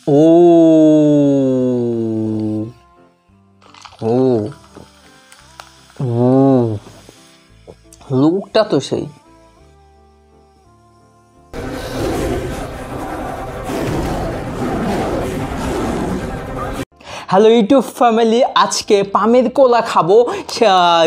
ও ও ও লুকটা তো সেই। হ্যালো ইউটিউব ফ্যামিলি, আজকে পামের কোলা খাবো,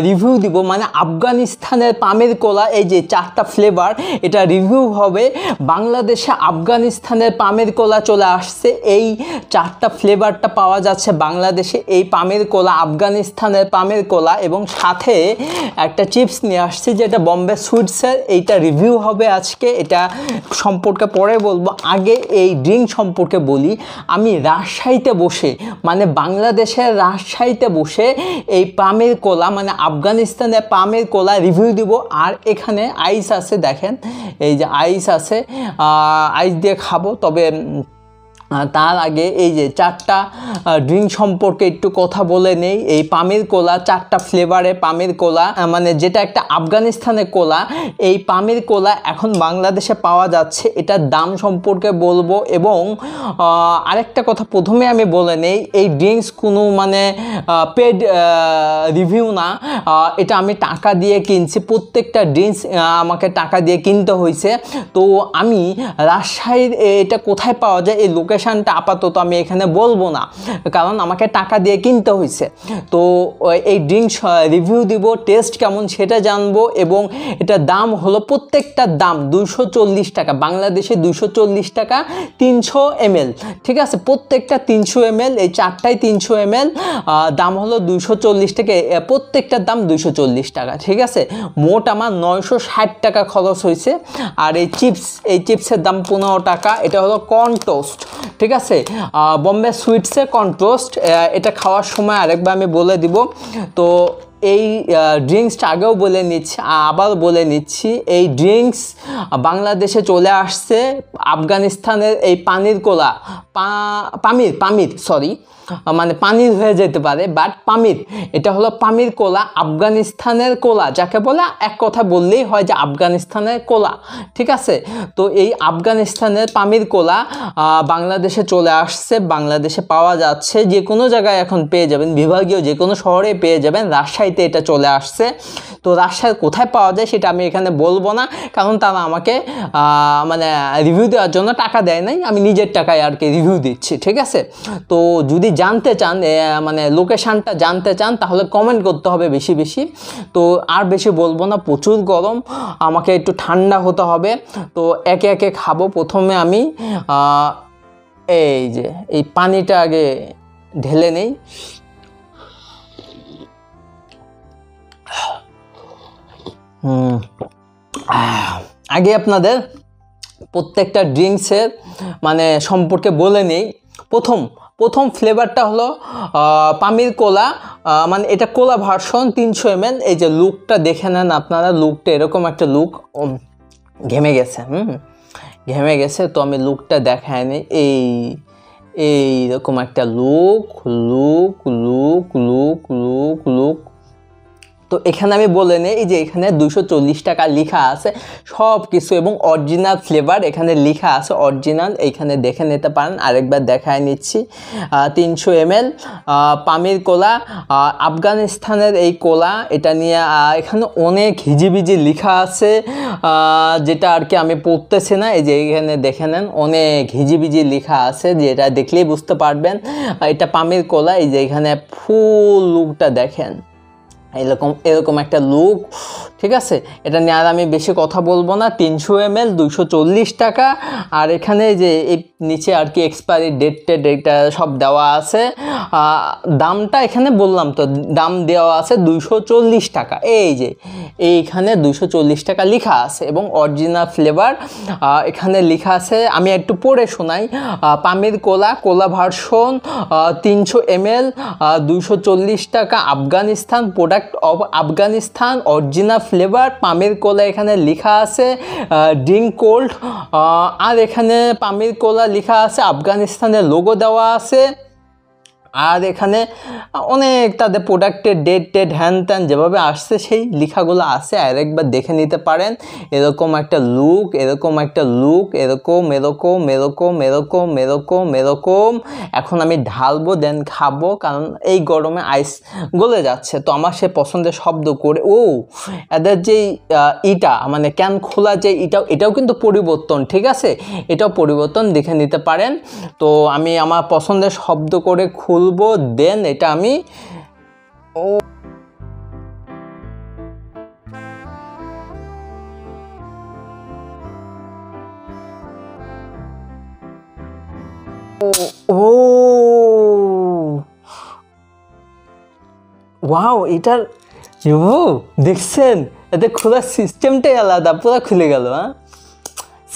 রিভিউ দিব। মানে আফগানিস্তানের পামের কোলা, এই যে 4টা ফ্লেভার, এটা রিভিউ হবে। বাংলাদেশে আফগানিস্তানের পামের কোলা চলে আসছে, এই 4টা ফ্লেভারটা পাওয়া যাচ্ছে বাংলাদেশে। এই পামের কোলা আফগানিস্তানের পামের কোলা, এবং সাথে একটা চিপস নিয়ে আসছে যেটা বম্বে সুইটসের, এইটা রিভিউ হবে আজকে। এটা সম্পর্কে পরে বলবো, আগে এই ড্রিঙ্ক সম্পর্কে বলি। আমি রাজশাহীতে বসে, মানে বাংলাদেশের রাজশাহীতে বসে এই পামের কোলা, মানে আফগানিস্তানের পামের কোলা রিভিউ দিব। আর এখানে আইস আছে, দেখেন এই যে আইস আছে, আইস দিয়ে খাবো। তবে তার আগে এই যে 4টা ড্রিঙ্ক সম্পর্কে একটু কথা বলে নেই। এই পামের কোলা 4টা ফ্লেভারে পামের কোলা, মানে যেটা একটা আফগানিস্তানের কোলা, এই পামের কোলা এখন বাংলাদেশে পাওয়া যাচ্ছে। এটার দাম সম্পর্কে বলবো। এবং আরেকটা কথা প্রথমে আমি বলে নেই, এই ড্রিঙ্কস কোনো মানে পেড রিভিউ না, এটা আমি টাকা দিয়ে কিনছি। প্রত্যেকটা ড্রিঙ্কস আমাকে টাকা দিয়ে কিনতে হয়েছে। তো আমি রাজশাহীর এটা কোথায় পাওয়া যায় এই লোকেশনটা আপাতত আমি এখানে বলবো না, কারণ আমাকে টাকা দিয়ে কিনতে হয়েছে। তো এই ড্রিঙ্কস রিভিউ দিব, টেস্ট কেমন সেটা জানবো। এবং এটার দাম হলো, প্রত্যেকটার দাম 240 টাকা, বাংলাদেশে 240 টাকা 300 ml। ঠিক আছে, প্রত্যেকটা 300 ml, এই 4টাই 300 ml, দাম হলো 240 টাকা। প্রত্যেকটার দাম 240 টাকা। ঠিক আছে, মোট আমার 960 টাকা খরচ হয়েছে। আর এই চিপসের দাম 15 টাকা। এটা হলো কর্ন টোস্ট। ঠিক আছে, বম্বে সুইটসের কর্ন টোস্ট। এটা খাওয়ার সময় আরেকবার আমি বলে দিব। তো এই ড্রিঙ্কসটা আগেও বলে নিচ্ছি, আবার বলে নিচ্ছি, এই ড্রিঙ্কস বাংলাদেশে চলে আসছে আফগানিস্তানের এই পানির কোলা, পামির সরি, মানে পানির হয়ে যেতে পারে, বাট পামির, এটা হলো পামির কোলা, আফগানিস্তানের কোলা যাকে বলে, এক কথা বললেই হয় যে আফগানিস্তানের কোলা। ঠিক আছে, তো এই আফগানিস্তানের পামির কোলা বাংলাদেশে চলে আসছে, বাংলাদেশে পাওয়া যাচ্ছে। যে কোনো জায়গায় এখন পেয়ে যাবেন, বিভাগীয় যে কোনো শহরে পেয়ে যাবেন। রাজশাহীতে এটা চলে আসছে। তো রাজশাহীর কোথায় পাওয়া যায় সেটা আমি এখানে বলবো না, কারণ তারা আমাকে মানে রিভিউ দেওয়ার জন্য টাকা দেয় নাই, আমি নিজের টাকায় আর কি রিভিউ দিচ্ছি। ঠিক আছে, তো যদি জানতে চান, মানে লোকেশানটা জানতে চান, তাহলে কমেন্ট করতে হবে বেশি বেশি। তো আর বেশি বলবো না, প্রচুর গরম, আমাকে একটু ঠান্ডা হতে হবে। তো একে একে খাবো। প্রথমে আমি এই যে এই পানিটা আগে ঢেলে নেই। আগে আপনাদের প্রত্যেকটা ড্রিঙ্কসের মানে সম্পর্কে বলে নেই। প্রথম ফ্লেভারটা হলো পামির কোলা, মানে এটা কোলা ভার্সন 300 ml। এই যে লুকটা দেখে নেন আপনারা, লুকটা এরকম একটা লুক। ঘেমে গেছে, ঘেমে গেছে, তো আমি লুকটা দেখাই নি। এইরকম একটা লুক। তো এখানে আমি বলে নেই, এই যে এখানে 240 টাকা লেখা আছে সব কিছু, এবং অরিজিনাল ফ্লেভার এখানে লেখা আছে, অরিজিনাল, এইখানে দেখে নিতে পারেন। আরেকবার দেখায় নিচ্ছি, 300 ml পামির কোলা, আফগানিস্তানের এই কোলা। এটা নিয়ে এখানে অনেক হিজিবিজি লেখা আছে, যেটা আর কি আমি পড়তেছি না। এই যে এখানে দেখে নেন, অনেক হিজিবিজি লেখা আছে, যেটা দেখলেই বুঝতে পারবেন এটা পামির কোলা। এই যে এখানে ফুল লুকটা দেখেন, এরকম একটা লুক। ঠিক আছে, এটা নিয়ে আর আমি বেশি কথা বলবো না। 300 ml 240 টাকা। আর এখানে যে এই নিচে আর কি এক্সপায়ারি ডেটটা সব দেওয়া আছে। দামটা এখানে বললাম তো, দাম দেওয়া আছে 240 টাকা। এই যে এইখানে 240 টাকা লেখা আছে, এবং অরিজিনাল ফ্লেভার এখানে লেখা আছে। আমি একটু পড়ে শোনাই। পামির কোলা ভার্সন 300 ml 240 টাকা, Afghanistan, product of Afghanistan, original flavour Pamir cola এখানে লেখা আছে, ড্রিঙ্ক কোল্ড। আর এখানে পামির কোলা লেখা আছে, আফগানিস্তানের লোগো দেওয়া আছে। আর এখানে অনেক তাদের প্রোডাক্টের ডেট টেট হ্যান ত্যান যেভাবে আসছে সেই লেখাগুলো আছে, আরেকবার দেখে নিতে পারেন। এরকম একটা লুক, এরকম একটা লুক, এরকম এরকম এরকম এরকম এরকম এরকম। এখন আমি ঢালবো, দেন খাবো, কারণ এই গরমে আইস গলে যাচ্ছে। তো আমার সে পছন্দের শব্দ করে এদের যেই ইটা মানে ক্যান খোলা যে এটাও কিন্তু পরিবর্তন, ঠিক আছে, এটাও পরিবর্তন দেখে নিতে পারেন। তো আমি আমার পছন্দের শব্দ করে খুলবো, দেন এটা আমি ওয়াও, এটার দেখছেন, এতে খোলার সিস্টেমটাই আলাদা, পুরো খুলে গেল। হ্যাঁ,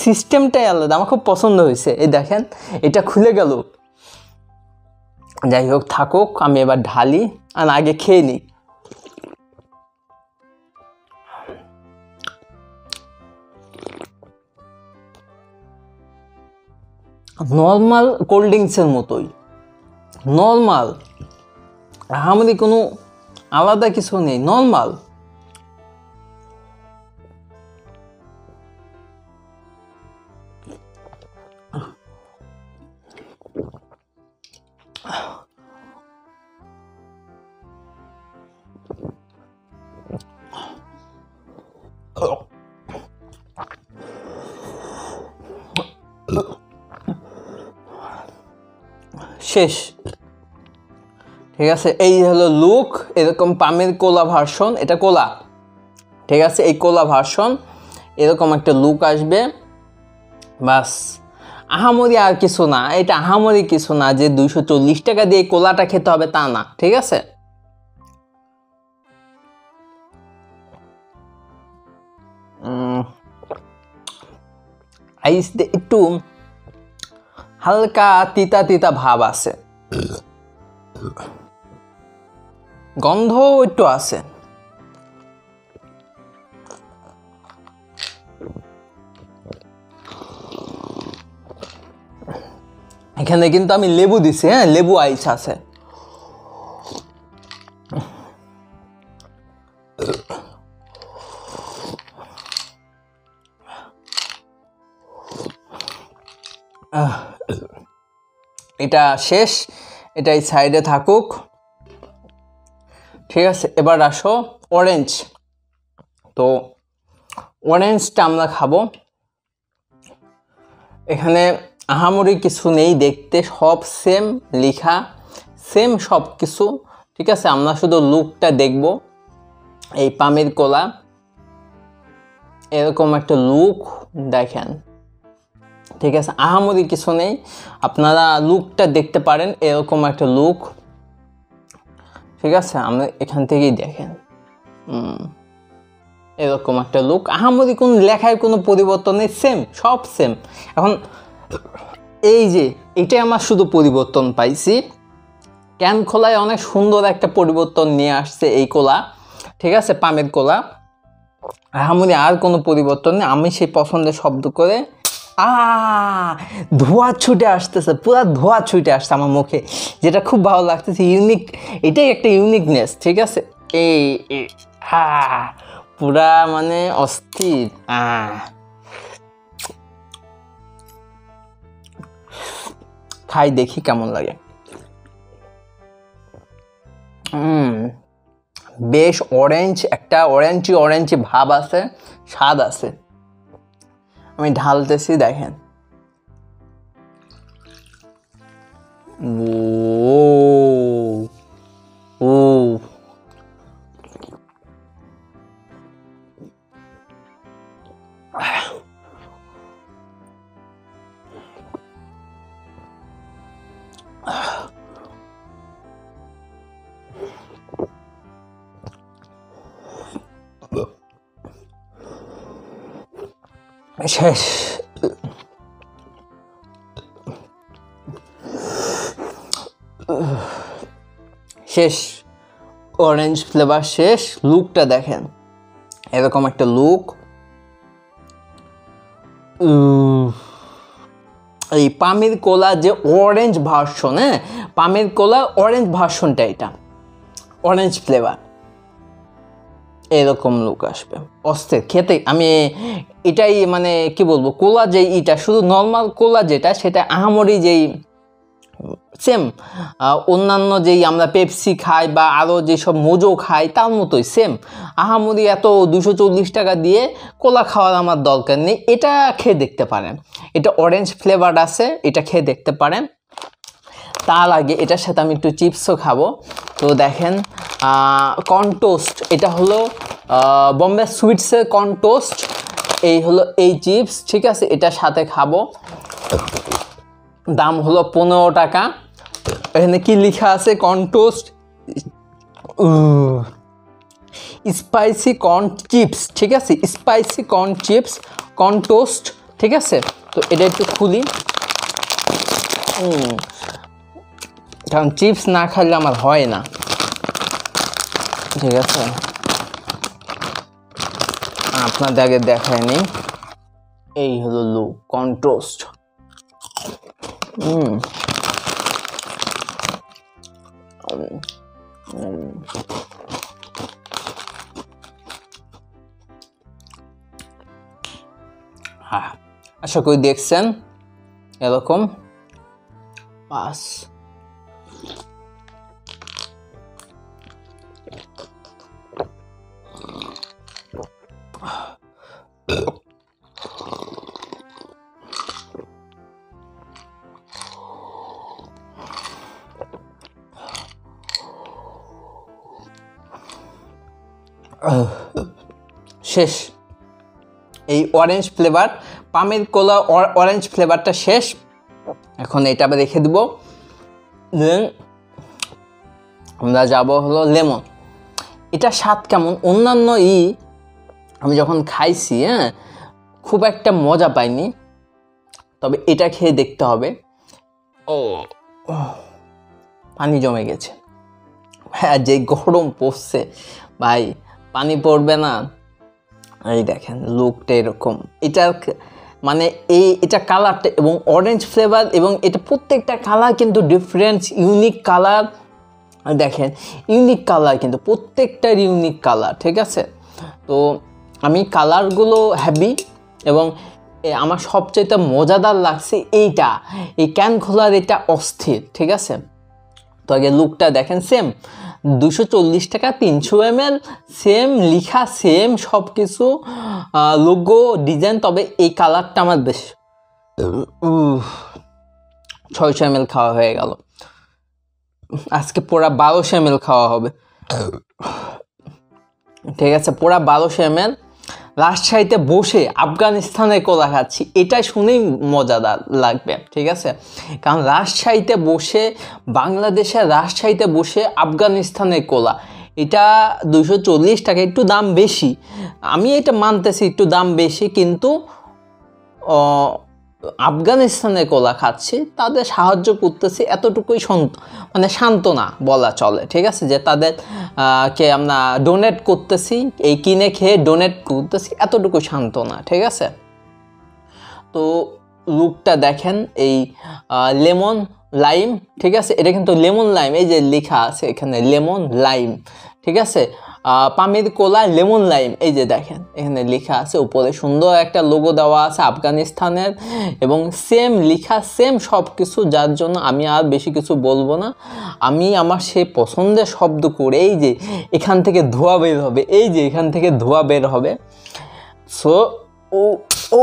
সিস্টেমটাই আলাদা, আমার খুব পছন্দ হয়েছে। এই দেখেন, এটা খুলে গেল। যাই হোক, থাকুক, আমি এবার ঢালি আর আগে খেয়ে নিই। নর্মাল কোল্ড ড্রিঙ্কসের মতোই, নর্মাল, আমাদের কোনো আলাদা কিছু নেই, নর্মাল। শেষ, ঠিক আছে। এই হলো লুক, এরকম পামের কোলা ভার্সন, এটা কোলা, ঠিক আছে, এই কোলা ভার্সন এরকম একটা লুক আসবে। বাস, আহামরি আর কিছু না, এটা আহামরি কিছু না যে 240 টাকা দিয়ে কোলাটা খেতে হবে তা না, ঠিক আছে। আইস একটু হালকা তিতা তিতা ভাব আছে, গন্ধ একটু আছে। এখানে কিন্তু আমি লেবু দিছি, হ্যাঁ, লেবু আইস আছে। এটা শেষ, এটা এই সাইডে থাকুক, ঠিক আছে। এবার আসো অরেঞ্জ। তো অরেঞ্জটা আমরা খাবো। এখানে আহামরি কিছু নেই দেখতে, সব সেম লেখা, সেম সব কিছু, ঠিক আছে। আমরা শুধু লুকটা দেখব। এই পামের কোলা এরকম একটা লুক দেখেন, ঠিক আছে, আহামরি কিছু নেই, আপনারা লুকটা দেখতে পারেন, এরকম একটা লুক, ঠিক আছে। আমরা এখান থেকেই দেখেন, এরকম একটা লুক, আহামরি কোনো লেখায় কোনো পরিবর্তন নেই, সেম, সব সেম। এখন এই যে এটাই আমার শুধু পরিবর্তন পাইছি, ক্যান খোলায় অনেক সুন্দর একটা পরিবর্তন নিয়ে আসছে এই কোলা, ঠিক আছে, পামের কোলা। আহামরি আর কোনো পরিবর্তন নেই। আমি সেই পছন্দের শব্দ করে ধোঁয়া ছুটে আসতেছে, পুরা ধোঁয়া ছুটে আসছে আমার মুখে, যেটা খুব ভালো লাগতেছে, ইউনিক, এটাই একটা ইউনিকনেস, ঠিক আছে। এই পুরা মানে অস্থির। খাই, দেখি কেমন লাগে। বেশ অরেঞ্জ, একটা অরেঞ্জি ভাব আছে, স্বাদ আছে। আমি ঢালতেছি, দেখেন, শেষ, শেষ, অরেঞ্জ ফ্লেভার শেষ। লুকটা দেখেন, এরকম একটা লুক, এই পামের কোলা যে অরেঞ্জ ভার্সন, হ্যাঁ পামের কোলা অরেঞ্জ ভার্সনটা, এটা অরেঞ্জ ফ্লেভার, এরকম লুক আসবে অস্থির খেতে। আমি এটাই মানে কি বলবো, কোলা যে এটা শুধু নর্মাল কোলা যেটা, সেটা আহামরি যেই সেম অন্যান্য যেই আমরা পেপসি খাই বা আরও যেসব মোজো খাই তার মতোই সেম, আহামরি এত 240 টাকা দিয়ে কোলা খাওয়ার আমার দরকার নেই। এটা খেয়ে দেখতে পারেন, এটা অরেঞ্জ ফ্লেভার আছে, এটা খেয়ে দেখতে পারেন। তার আগে এটার সাথে আমি একটু চিপসও খাবো। তো দেখেন কর্ন টোস্ট, এটা হলো বম্বে সুইটসের কর্ন টোস্ট, এই হলো এই চিপস, ঠিক আছে, এটার সাথে খাবো। দাম হলো 15 টাকা। এখানে কি লেখা আছে, corn toast spicy corn chips, ঠিক আছে, spicy corn chips corn toast, ঠিক আছে। তো এটা একটু খুলি, কারণ চিপস না খাইলে আমার হয় না, ঠিক আছে, আপনাদের আগে দেখায়নি। এই হলো লুক কর্ন টোস্ট। আশা করি দেখছেন এরকম, বাস শেষ। এই অরেঞ্জ ফ্লেভার পামের কোলা অরেঞ্জ ফ্লেভারটা শেষ। এখন এটা আবার রেখে দেবো। দেন আমরা যাব হলো লেমন। এটা স্বাদ কেমন, অন্যান্য আমি যখন খাইছি, হ্যাঁ খুব একটা মজা পাইনি, তবে এটা খেয়ে দেখতে হবে। ও পানি জমে গেছে, হ্যাঁ যে গরম পড়ছে ভাই, পানি পড়বে না। এই দেখেন লুকটা এরকম, এটা মানে এটা কালারটা এবং অরেঞ্জ ফ্লেভার, এবং এটা প্রত্যেকটা কালার কিন্তু ডিফারেন্ট ইউনিক কালার। দেখেন ইউনিক কালার, কিন্তু প্রত্যেকটার ইউনিক কালার, ঠিক আছে। তো আমি কালারগুলো হ্যাভি, এবং আমার সবচেয়ে মজাদার লাগছে এইটা, এই ক্যান খোলার এটা অস্থির, ঠিক আছে। তো আগে লুকটা দেখেন, সেম 240 টাকা 300 ml, সেম লিখা, সেম সব কিছু, লোগো ডিজাইন, তবে এই কালারটা আমার বেশ 600 ml খাওয়া হয়ে গেল, আজকে পুরা 1200 ml খাওয়া হবে, ঠিক আছে, পুরা 1200 ml। রাজশাহীতে বসে আফগানিস্তানের কোলা খাচ্ছি, এটা শুনেই মজাদার লাগবে, ঠিক আছে, কারণ রাজশাহীতে বসে, বাংলাদেশের রাজশাহীতে বসে আফগানিস্তানের কোলা, এটা 240 টাকা, একটু দাম বেশি, আমি এটা মানতেছি একটু দাম বেশি, কিন্তু আফগানিস্তানের কোলা খাচ্ছি, তাদের সাহায্য করতেছি, এতটুকুই মানে সান্ত্বনা বলা চলে, ঠিক আছে, যে তাদের কে আমরা ডোনেট করতেছি, এই কিনে খেয়ে ডোনেট করতেছি, এতটুকু সান্ত্বনা, ঠিক আছে। তো লুকটা দেখেন, এই লেমন লাইম, ঠিক আছে, এটা কিন্তু লেমন লাইম, এই যে লেখা আছে এখানে লেমন লাইম, ঠিক আছে, পামের কোলা লেমন লাইম, এই যে দেখেন এখানে লেখা আছে, উপরে সুন্দর একটা লোগো দেওয়া আছে আফগানিস্তানের, এবং সেম লেখা, সেম সব কিছু, যার জন্য আমি আর বেশি কিছু বলবো না। আমি আমার সেই পছন্দের শব্দ করে, এই যে এখান থেকে ধোঁয়া বের হবে, এই যে এখান থেকে ধোঁয়া বের হবে, সো ও ও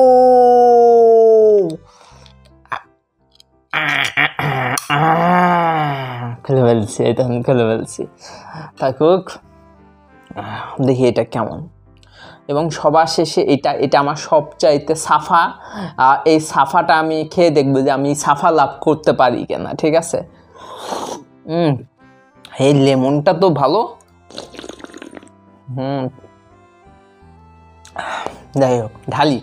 খুলে ফেলছি, এটা আমি খুলে ফেলছি, থাকুক, দেখি এটা কেমন। এবং সবার শেষে এটা আমার সবচাইতে সাফা, এই সাফাটা আমি খেয়ে দেখবো যে আমি সাফা লাভ করতে পারি কিনা, ঠিক আছে। এই লেমনটা তো ভালো, যাই হোক ঢালি,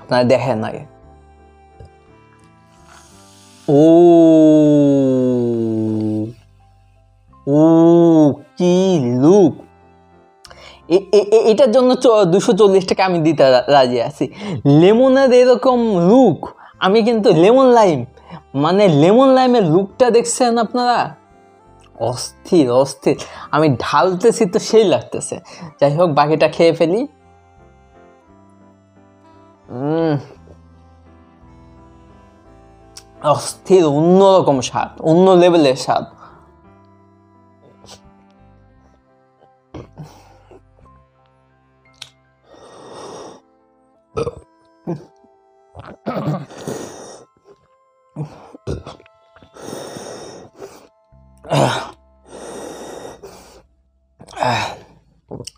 আপনারা দেখেন আগে। ও ও কি লুক, এটার জন্য 240 টাকা আমি দিতে রাজি আছি। লেমনের এরকম লুক আমি কিন্তু লেমন লাইম, মানে লেমন লাইমের লুকটা দেখছেন আপনারা, অস্থির অস্থির। আমি ঢালতেছি তো সেই লাগতেছে। যাই হোক, বাকিটা খেয়ে ফেলি। অস্থির, অন্যরকম স্বাদ, অন্য লেভেলের স্বাদ।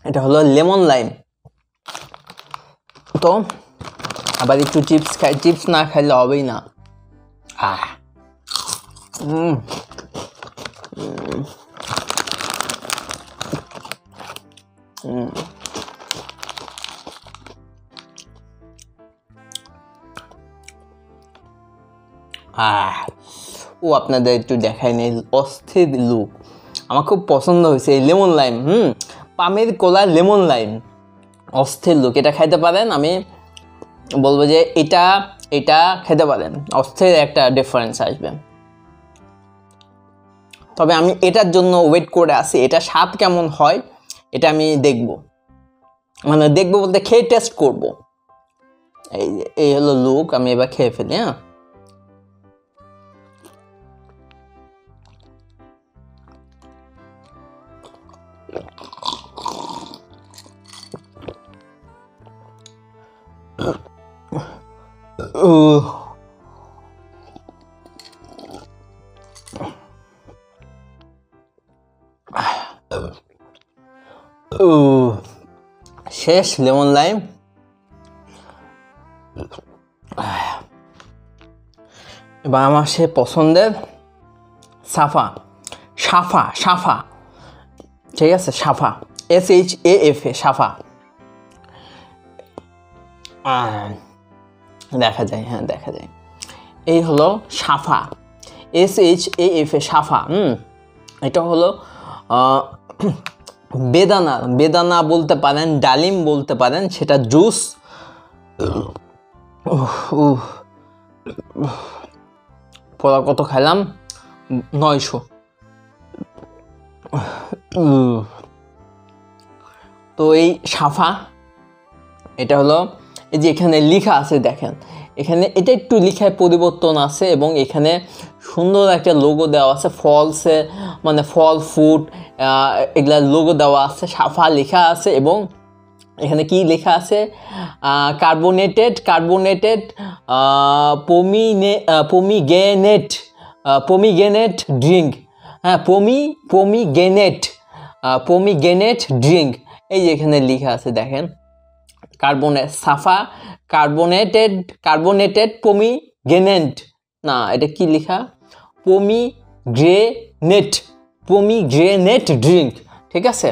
এটা হলো লেমন লাইম। তো আবার একটু চিপস খাই, চিপস না খাইলে হবেই না। ও আপনাদের একটু দেখাই নেই, অস্থির লুক। আমার খুব পছন্দ হয়েছে এই লেমন লাইম। পামের কোলা লেমন লাইম, অস্থির লুক। এটা খাইতে পারেন, আমি বলবো যে এটা খেতে পারেন, অস্থির একটা ডিফারেন্স আসবে। তবে আমি এটার জন্য ওয়েট করে আছি, এটা স্বাদ কেমন হয় এটা আমি দেখব, মানে দেখবো বলতে খেয়ে টেস্ট করব। এই হলো লুক, আমি এবার খেয়ে ফেলি। হ্যাঁ, শেষ লেমন লাইম। এবার আমার সে পছন্দের সাফা, সাফা সাফা, ঠিক আছে, সাফা, SHAFA, সাফা। দেখা যায়, হ্যাঁ দেখা যায়। এই হলো সাফা, SHAFA, সাফা। এটা হলো বেদানা বলতে পারেন, ডালিম বলতে পারেন, সেটা জুস। পড়া কত খাইলাম, 900। তো এই সাফা, এটা হলো, এই যে এখানে লেখা আছে দেখেন, এখানে এটা একটু লেখায় পরিবর্তন আছে, এবং এখানে সুন্দর একটা লোগো দেওয়া আছে, ফলসে মানে ফল ফ্রুট এগুলার লোগো দেওয়া আছে, সাফা লেখা আছে। এবং এখানে কি লেখা আছে, কার্বোনেটেড পমিগ্রেনেট ড্রিঙ্ক। হ্যাঁ, পমিগ্রেনেট ড্রিঙ্ক, এই যে এখানে লেখা আছে দেখেন, সাফা কার্বোনেটেড পমিগ্রেনেট, না এটা কি লেখা, পমিগ্রেনেট ড্রিঙ্ক, ঠিক আছে,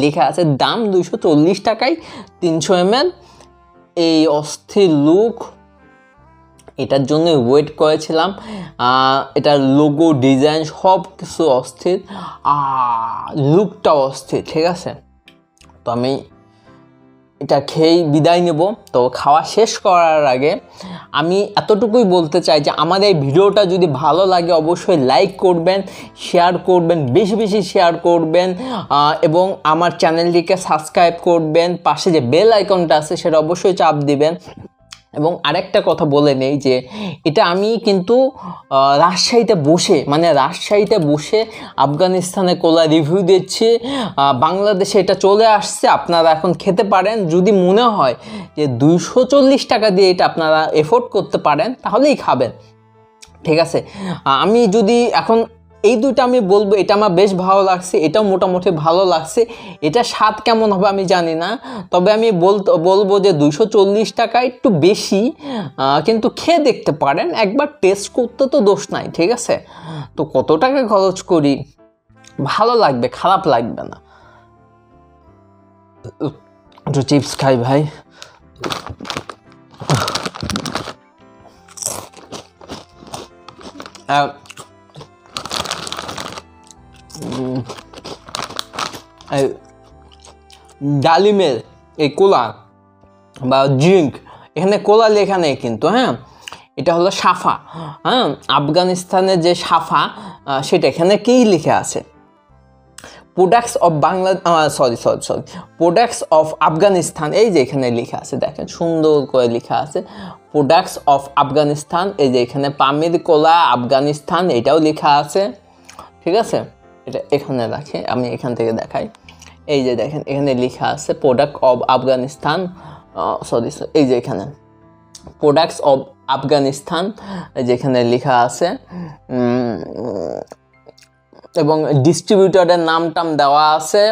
লেখা আছে। দাম 240 টাকায় 300 ml। এই অস্থির লুক, এটার জন্য ওয়েট করেছিলাম। এটার লোগো, ডিজাইন সব কিছু অস্থির, লুকটা অস্থির, ঠিক আছে। তো আমি এটা খেয়েই বিদায় নেব। তো খাওয়া শেষ করার আগে আমি এতটুকুই বলতে চাই যে আমাদের এই ভিডিওটা যদি ভালো লাগে অবশ্যই লাইক করবেন, শেয়ার করবেন, বেশি বেশি শেয়ার করবেন, এবং আমার চ্যানেলটিকে সাবস্ক্রাইব করবেন। পাশে যে বেল আইকনটা আছে সেটা অবশ্যই চাপ দিবেন। এবং আরেকটা কথা বলে নেই যে এটা আমি কিন্তু রাজশাহীতে বসে আফগানিস্তানে কোলা রিভিউ দিচ্ছি। বাংলাদেশে এটা চলে আসছে, আপনারা এখন খেতে পারেন। যদি মনে হয় যে 240 টাকা দিয়ে এটা আপনারা এফোর্ড করতে পারেন তাহলেই খাবেন, ঠিক আছে। আমি যদি এখন এই দুটো আমি বলবো, এটা আমার বেশ ভালো লাগছে, এটাও মোটামুটি ভালো লাগছে। এটা স্বাদ কেমন হবে আমি জানি না, তবে আমি বলবো যে 240 টাকা একটু বেশি, কিন্তু খেয়ে দেখতে পারেন, একবার টেস্ট করতে তো দোষ নাই, ঠিক আছে। তো কত টাকা খরচ করি, ভালো লাগবে, খারাপ লাগবে না। একটু চিপস খাই ভাই। ডালিমের এই কোলা বা ড্রিঙ্ক, এখানে কোলা লেখা নেই কিন্তু, হ্যাঁ এটা হলো সাফা। হ্যাঁ, আফগানিস্তানের যে সাফা সেটা এখানে কি লিখে আছে, products of Bangla, sorry, products of Afghanistan, এই যে এখানে লেখা আছে, দেখেন সুন্দর করে লেখা আছে প্রোডাক্টস অফ আফগানিস্তান। এই যে এখানে পামের কোলা আফগানিস্তান এটাও লেখা আছে, ঠিক আছে। এটা এখানে রাখে, আমি এখান থেকে দেখাই। এই যে দেখেন এখানে লেখা আছে প্রোডাক্ট অফ আফগানিস্তান, সরি, এই যে এখানে প্রোডাক্টস অফ আফগানিস্তান যেখানে লেখা আছে, এবং ডিস্ট্রিবিউটরের নাম টাম দেওয়া আছে,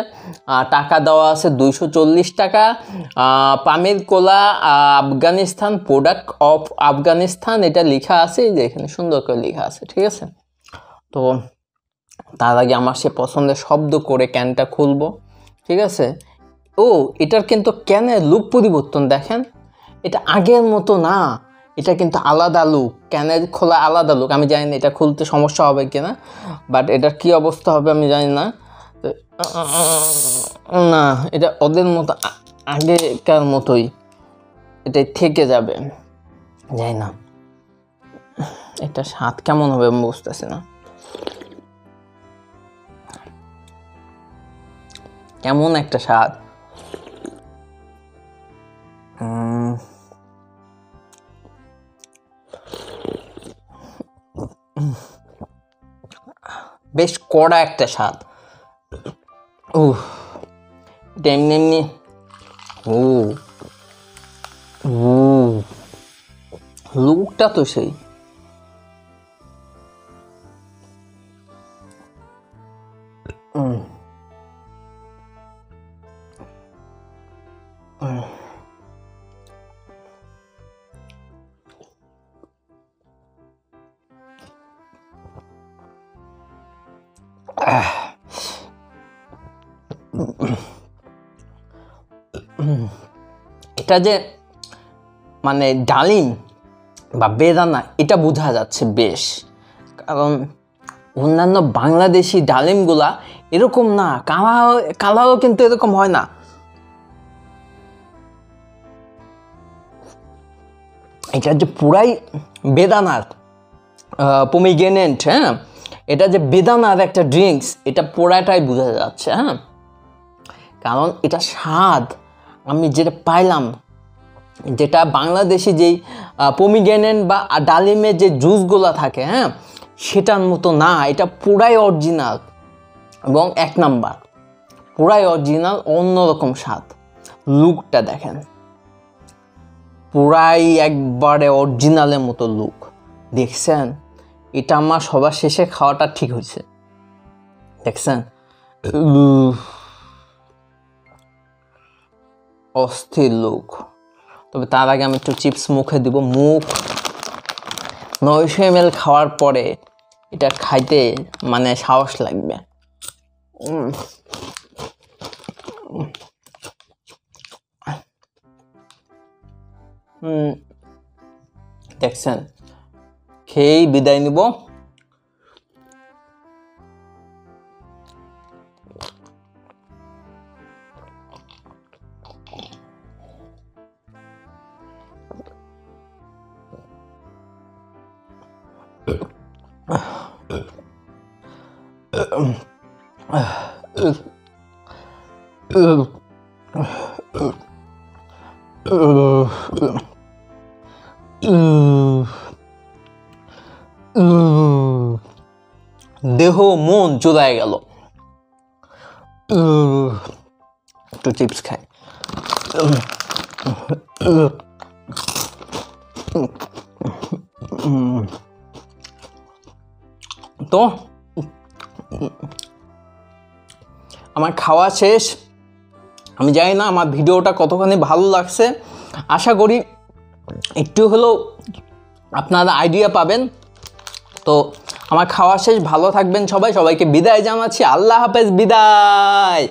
টাকা দেওয়া আছে 240 টাকা। পামের কোলা আফগানিস্তান, প্রোডাক্ট অফ আফগানিস্তান এটা লেখা আছে, এই যে এখানে সুন্দর করে লেখা আছে, ঠিক আছে। তো তার আগে আমার সে পছন্দের শব্দ করে ক্যানটা খুলবো, ঠিক আছে। ও, এটার কিন্তু ক্যানের লুক পরিবর্তন দেখেন, এটা আগের মতো না, এটা কিন্তু আলাদা লুক, ক্যানের খোলা আলাদা লুক। আমি জানি না এটা খুলতে সমস্যা হবে কিনা, বাট এটার কী অবস্থা হবে আমি জানি না। না, এটা ওদের মতো আগেকার মতোই এটাই থেকে যাবে, জানি না এটা স্বাদ কেমন হবে আমি বুঝতেছি না, কেমন একটা স্বাদ। বেশ কড়া একটা স্বাদ। এটা এমনি এমনি, লুকটা তো সেই। এটা যে মানে ডালিম বা বেদানা এটা বোঝা যাচ্ছে বেশ, কারণ অন্যান্য বাংলাদেশি ডালিমগুলা এরকম না, কালারও কিন্তু এরকম হয় না। এটা যে পুরাই বেদানার পমিগ্রেনেট, হ্যাঁ, এটা যে বেদানার একটা ড্রিঙ্কস, এটা পুরাটাই বোঝা যাচ্ছে। হ্যাঁ, কারণ এটা স্বাদ আমি যেটা পাইলাম, যেটা বাংলাদেশি যেই পমিগ্রেনেট বা ডালিমের যে জুসগুলো থাকে, হ্যাঁ, সেটার মতো না, এটা পুরাই অরিজিনাল এবং এক নাম্বার, পুরাই অরিজিনাল, অন্যরকম স্বাদ। লুকটা দেখেন, পুরাই একবারে অরিজিনালের মতো লুক, দেখছেন? এটা আমার সবার শেষে খাওয়াটা ঠিক হয়েছে, দেখছেন? অস্থির লুক। তবে তার আগে আমি একটু চিপস মুখে দিব। মুখ 900 ml খাওয়ার পরে এটা খাইতে মানে সাহস লাগবে। দেখছেন, খেয়েই বিদায় নিব। দেহ মন চুলায় গেল। একটু চিপস খাই। তো আমার খাওয়া শেষ। আমি জানি না আমার ভিডিওটা কতখানি ভালো লাগছে, আশা করি একটু হলেও আপনারা আইডিয়া পাবেন। তো আমার খাওয়া শেষ, ভালো থাকবেন সবাই, সবাইকে বিদায় জানাচ্ছি। আল্লাহ হাফেজ, বিদায়।